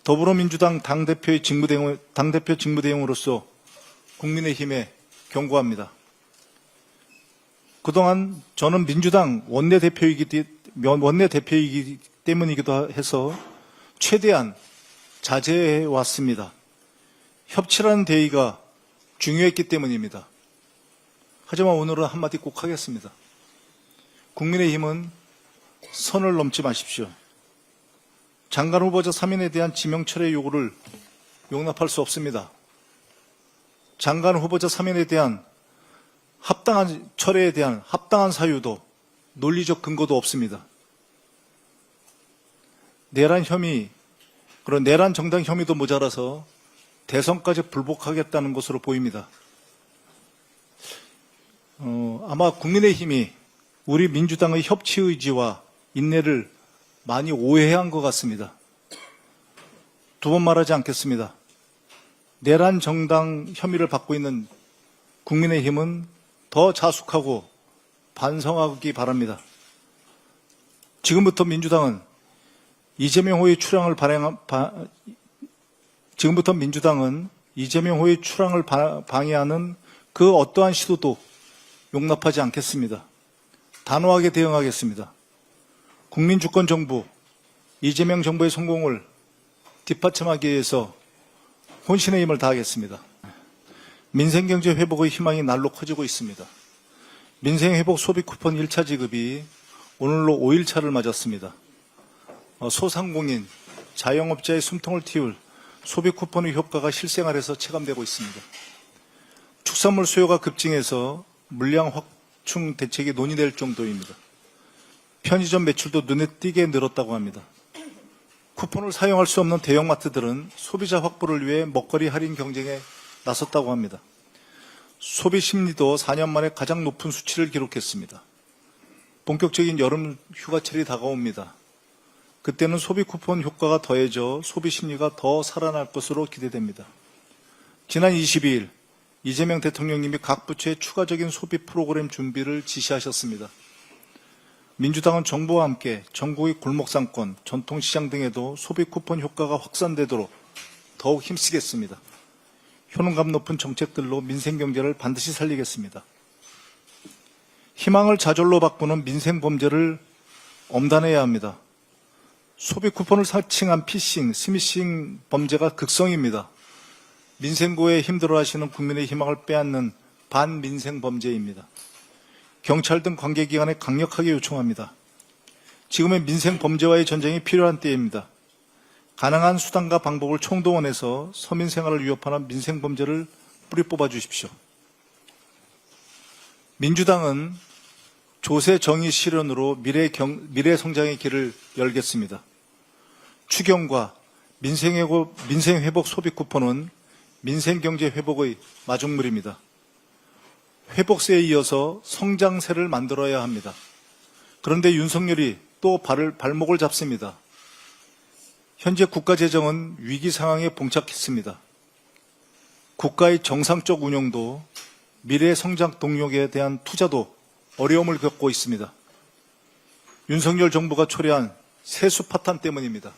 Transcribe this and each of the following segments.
더불어민주당 당대표 직무대행으로서 국민의힘에 경고합니다. 그동안 저는 민주당 원내대표이기 때문이기도 해서 최대한 자제해 왔습니다. 협치라는 대의가 중요했기 때문입니다. 하지만 오늘은 한마디 꼭 하겠습니다. 국민의힘은 선을 넘지 마십시오. 장관 후보자 3인에 대한 지명 철회 요구를 용납할 수 없습니다. 장관 후보자 3인에 대한 합당한 철회에 대한 합당한 사유도 논리적 근거도 없습니다. 내란 혐의, 그런 내란 정당 혐의도 모자라서 대선까지 불복하겠다는 것으로 보입니다. 아마 국민의힘이 우리 민주당의 협치 의지와 인내를 많이 오해한 것 같습니다. 두 번 말하지 않겠습니다. 내란 정당 혐의를 받고 있는 국민의힘은 더 자숙하고 반성하기 바랍니다. 지금부터 민주당은 이재명 후의 출항을 방해하는 그 어떠한 시도도 용납하지 않겠습니다. 단호하게 대응하겠습니다. 국민주권정부, 이재명 정부의 성공을 뒷받침하기 위해서 혼신의 힘을 다하겠습니다. 민생경제 회복의 희망이 날로 커지고 있습니다. 민생회복 소비쿠폰 1차 지급이 오늘로 5일차를 맞았습니다. 소상공인, 자영업자의 숨통을 틔울 소비쿠폰의 효과가 실생활에서 체감되고 있습니다. 축산물 수요가 급증해서 물량 확충 대책이 논의될 정도입니다. 편의점 매출도 눈에 띄게 늘었다고 합니다. 쿠폰을 사용할 수 없는 대형마트들은 소비자 확보를 위해 먹거리 할인 경쟁에 나섰다고 합니다. 소비 심리도 4년 만에 가장 높은 수치를 기록했습니다. 본격적인 여름 휴가철이 다가옵니다. 그때는 소비 쿠폰 효과가 더해져 소비 심리가 더 살아날 것으로 기대됩니다. 지난 22일 이재명 대통령님이 각 부처에 추가적인 소비 프로그램 준비를 지시하셨습니다. 민주당은 정부와 함께 전국의 골목상권, 전통시장 등에도 소비 쿠폰 효과가 확산되도록 더욱 힘쓰겠습니다. 효능감 높은 정책들로 민생경제를 반드시 살리겠습니다. 희망을 좌절로 바꾸는 민생범죄를 엄단해야 합니다. 소비 쿠폰을 사칭한 피싱, 스미싱 범죄가 극성입니다. 민생고에 힘들어하시는 국민의 희망을 빼앗는 반민생 범죄입니다. 경찰 등 관계기관에 강력하게 요청합니다. 지금의 민생 범죄와의 전쟁이 필요한 때입니다. 가능한 수단과 방법을 총동원해서 서민 생활을 위협하는 민생 범죄를 뿌리 뽑아 주십시오. 민주당은 조세 정의 실현으로 미래 성장의 길을 열겠습니다. 추경과 민생회복 소비 쿠폰은 민생경제 회복의 마중물입니다. 회복세에 이어서 성장세를 만들어야 합니다. 그런데 윤석열이 또 발목을 잡습니다. 현재 국가재정은 위기 상황에 봉착했습니다. 국가의 정상적 운영도 미래 성장 동력에 대한 투자도 어려움을 겪고 있습니다. 윤석열 정부가 초래한 세수 파탄 때문입니다.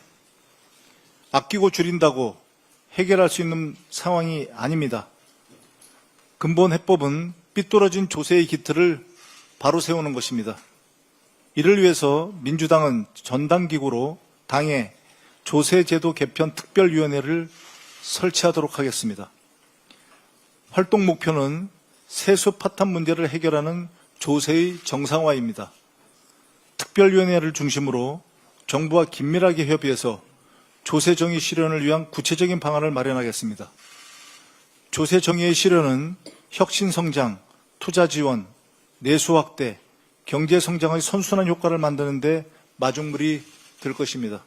아끼고 줄인다고 해결할 수 있는 상황이 아닙니다. 근본 해법은 삐뚤어진 조세의 기틀을 바로 세우는 것입니다. 이를 위해서 민주당은 전당기구로 당에 조세제도 개편 특별위원회를 설치하도록 하겠습니다. 활동 목표는 세수 파탄 문제를 해결하는 조세의 정상화입니다. 특별위원회를 중심으로 정부와 긴밀하게 협의해서 조세 정의 실현을 위한 구체적인 방안을 마련하겠습니다. 조세 정의의 실현은 혁신 성장, 투자 지원, 내수 확대, 경제 성장의 선순환 효과를 만드는 데 마중물이 될 것입니다.